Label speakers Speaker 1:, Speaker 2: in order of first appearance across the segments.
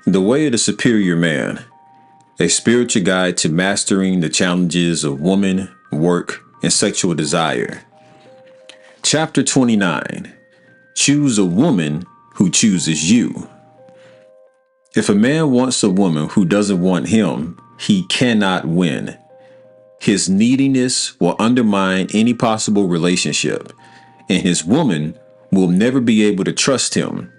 Speaker 1: The Way of the Superior Man, a spiritual guide to mastering the challenges of woman, work, and sexual desire. Chapter 29. Choose a woman who chooses you. If a man wants a woman who doesn't want him, he cannot win. His neediness will undermine any possible relationship, and his woman will never be able to trust him.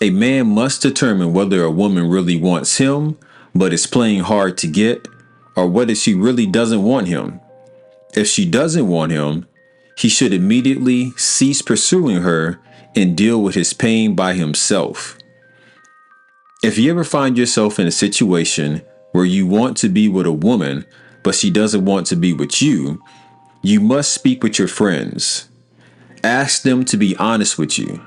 Speaker 1: A man must determine whether a woman really wants him, but is playing hard to get, or whether she really doesn't want him. If she doesn't want him, he should immediately cease pursuing her and deal with his pain by himself. If you ever find yourself in a situation where you want to be with a woman, but she doesn't want to be with you, you must speak with your friends. Ask them to be honest with you.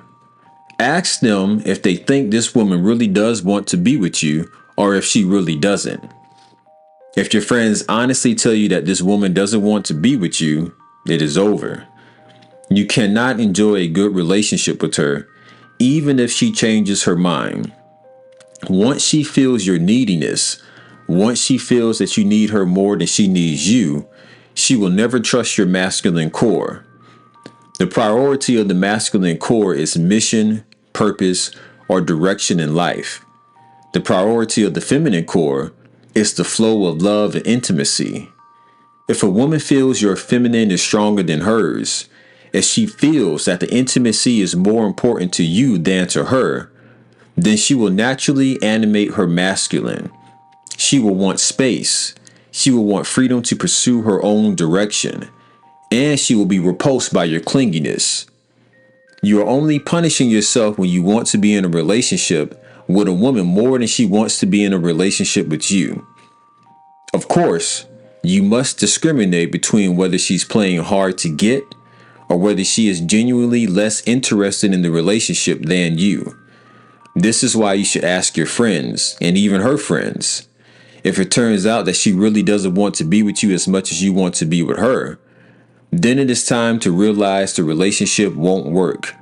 Speaker 1: Ask them if they think this woman really does want to be with you or if she really doesn't. If your friends honestly tell you that this woman doesn't want to be with you, it is over. You cannot enjoy a good relationship with her, even if she changes her mind. Once she feels your neediness, once she feels that you need her more than she needs you, she will never trust your masculine core. The priority of the masculine core is mission, purpose, or direction in life. The priority of the feminine core is the flow of love and intimacy. If a woman feels your feminine is stronger than hers, if she feels that the intimacy is more important to you than to her, then she will naturally animate her masculine. She will want space. She will want freedom to pursue her own direction. And she will be repulsed by your clinginess. You are only punishing yourself when you want to be in a relationship with a woman more than she wants to be in a relationship with you. Of course, you must discriminate between whether she's playing hard to get or whether she is genuinely less interested in the relationship than you. This is why you should ask your friends and even her friends. If it turns out that she really doesn't want to be with you as much as you want to be with her, then it is time to realize the relationship won't work.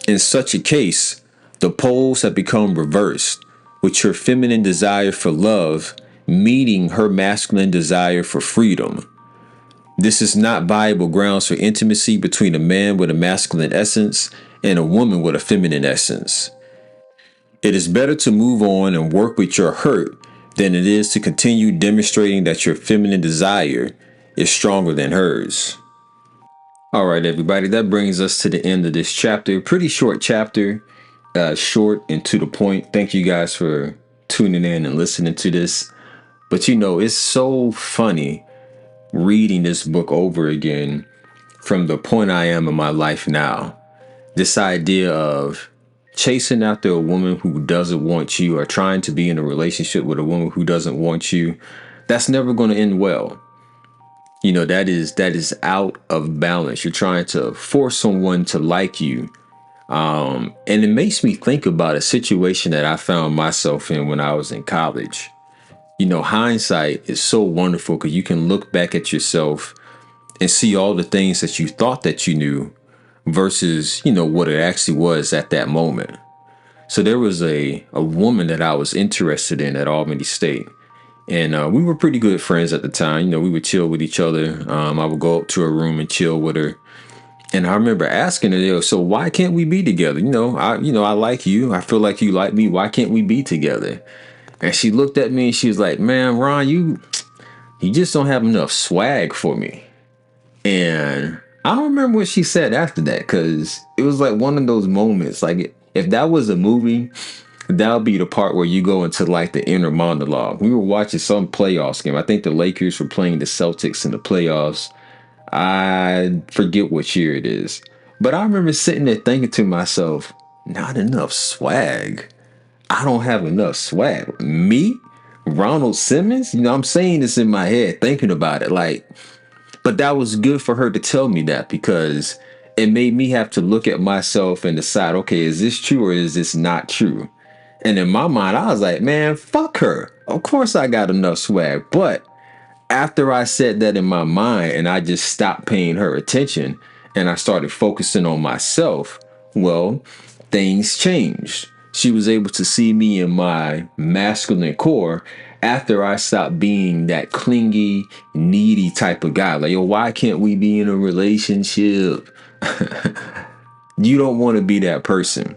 Speaker 1: In such a case, the poles have become reversed, with your feminine desire for love meeting her masculine desire for freedom. This is not viable grounds for intimacy between a man with a masculine essence and a woman with a feminine essence. It is better to move on and work with your hurt than it is to continue demonstrating that your feminine desire is stronger than hers. All right, everybody, that brings us to the end of this chapter. Pretty short chapter, short and to the point. Thank you guys for tuning in and listening to this. But it's so funny reading this book over again from the point I am in my life now. This idea of chasing after a woman who doesn't want you or trying to be in a relationship with a woman who doesn't want you, that's never going to end well. That is out of balance. You're trying to force someone to like you. And it makes me think about a situation that I found myself in when I was in college. Hindsight is so wonderful because you can look back at yourself and see all the things that you thought that you knew versus, what it actually was at that moment. So there was a woman that I was interested in at Albany State. And we were pretty good friends at the time. We would chill with each other. I would go up to her room and chill with her. And I remember asking her, so why can't we be together? I like you. I feel like you like me. Why can't we be together? And she looked at me and she was like, man, Ron, you just don't have enough swag for me. And I don't remember what she said after that, because it was like one of those moments. Like if that was a movie, that would be the part where you go into like the inner monologue. We were watching some playoffs game. I think the Lakers were playing the Celtics in the playoffs. I forget which year it is. But I remember sitting there thinking to myself, not enough swag. I don't have enough swag. Me? Ronald Simmons? I'm saying this in my head, thinking about it. But that was good for her to tell me that, because it made me have to look at myself and decide, okay, is this true or is this not true? And in my mind, I was like, man, fuck her. Of course I got enough swag. But after I said that in my mind and I just stopped paying her attention and I started focusing on myself, well, things changed. She was able to see me in my masculine core after I stopped being that clingy, needy type of guy. Like, yo, why can't we be in a relationship? You don't want to be that person.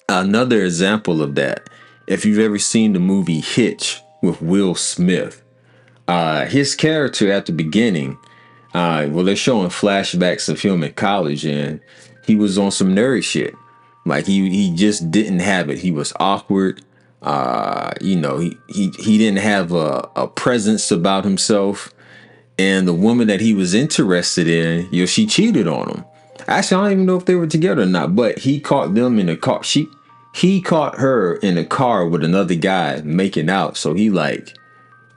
Speaker 1: Another example of that, if you've ever seen the movie Hitch with Will Smith, his character at the beginning, well, they're showing flashbacks of him in college, and he was on some nerd shit. Like he just didn't have it. He was awkward. He didn't have a presence about himself. And the woman that he was interested in, she cheated on him. Actually, I don't even know if they were together or not, but he caught them in the car. He caught her in the car with another guy making out. So he like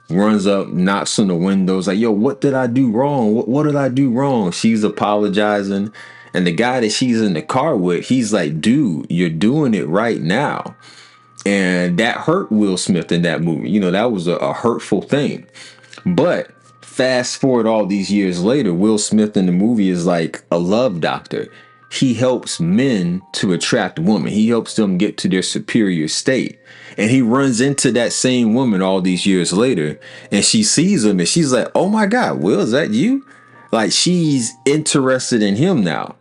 Speaker 1: runs up, knocks on the windows, like, yo, what did I do wrong? What did I do wrong? She's apologizing. And the guy that she's in the car with, he's like, dude, you're doing it right now. And that hurt Will Smith in that movie. That was a hurtful thing. But fast forward all these years later, Will Smith in the movie is like a love doctor. He helps men to attract women. He helps them get to their superior state. And he runs into that same woman all these years later, and she sees him and she's like, oh my God, Will, is that you? Like, she's interested in him now.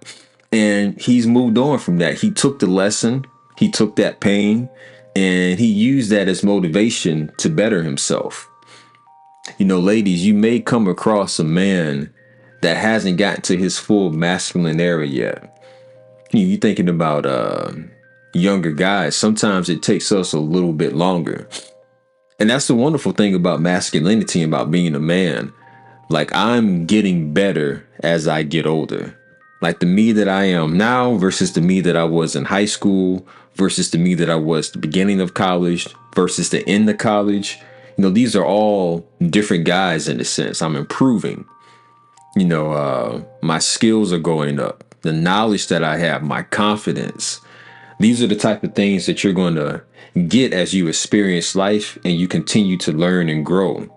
Speaker 1: And he's moved on from that. He took the lesson, he took that pain, and he used that as motivation to better himself. Ladies, you may come across a man that hasn't gotten to his full masculine era yet. You thinking about younger guys. Sometimes it takes us a little bit longer. And that's the wonderful thing about masculinity and about being a man. Like, I'm getting better as I get older. Like, the me that I am now versus the me that I was in high school versus the me that I was the beginning of college versus the end of college. These are all different guys in a sense. I'm improving. My skills are going up. The knowledge that I have, my confidence. These are the type of things that you're going to get as you experience life and you continue to learn and grow.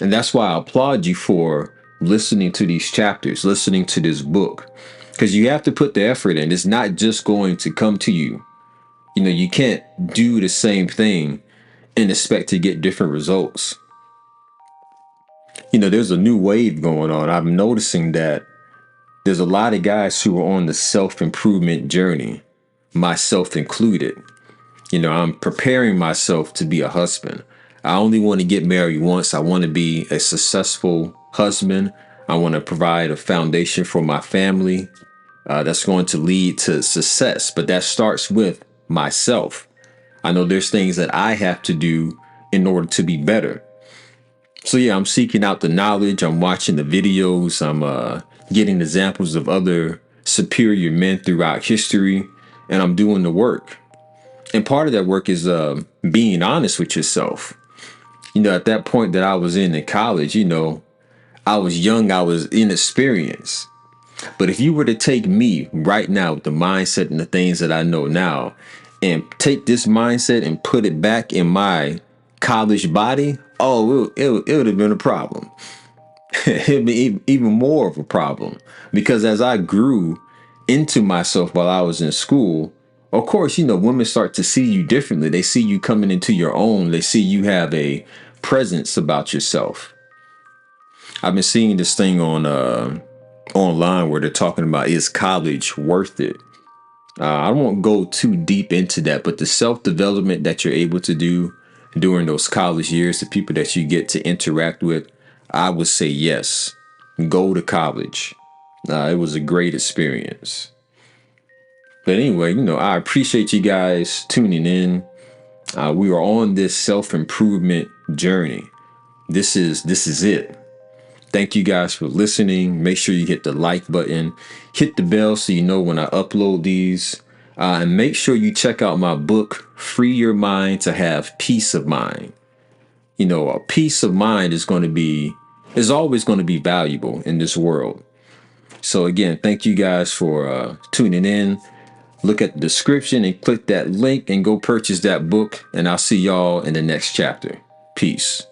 Speaker 1: And that's why I applaud you for listening to these chapters, listening to this book, because you have to put the effort in. It's not just going to come to you. You can't do the same thing and expect to get different results. There's a new wave going on. I'm noticing that there's a lot of guys who are on the self-improvement journey, myself included. I'm preparing myself to be a husband. I only want to get married once. I want to be a successful husband. I want to provide a foundation for my family that's going to lead to success. But that starts with myself. I know there's things that I have to do in order to be better. So yeah, I'm seeking out the knowledge. I'm watching the videos. I'm getting examples of other superior men throughout history, and I'm doing the work. And part of that work is being honest with yourself. At that point that I was in college, I was young, I was inexperienced. But if you were to take me right now with the mindset and the things that I know now, and take this mindset and put it back in my college body, it would have been a problem. It'd be even more of a problem. Because as I grew into myself while I was in school, of course, women start to see you differently. They see you coming into your own. They see you have a presence about yourself. I've been seeing this thing on online where they're talking about, is college worth it? I won't go too deep into that, but the self-development that you're able to do during those college years, the people that you get to interact with, I would say yes. Go to college. It was a great experience. But anyway, I appreciate you guys tuning in. We are on this self-improvement journey. This is it. Thank you guys for listening. Make sure you hit the like button, hit the bell so you know when I upload these. And make sure you check out my book, Free Your Mind to Have Peace of Mind. A peace of mind is always going to be valuable in this world. So again, thank you guys for tuning in. Look at the description and click that link and go purchase that book. And I'll see y'all in the next chapter. Peace.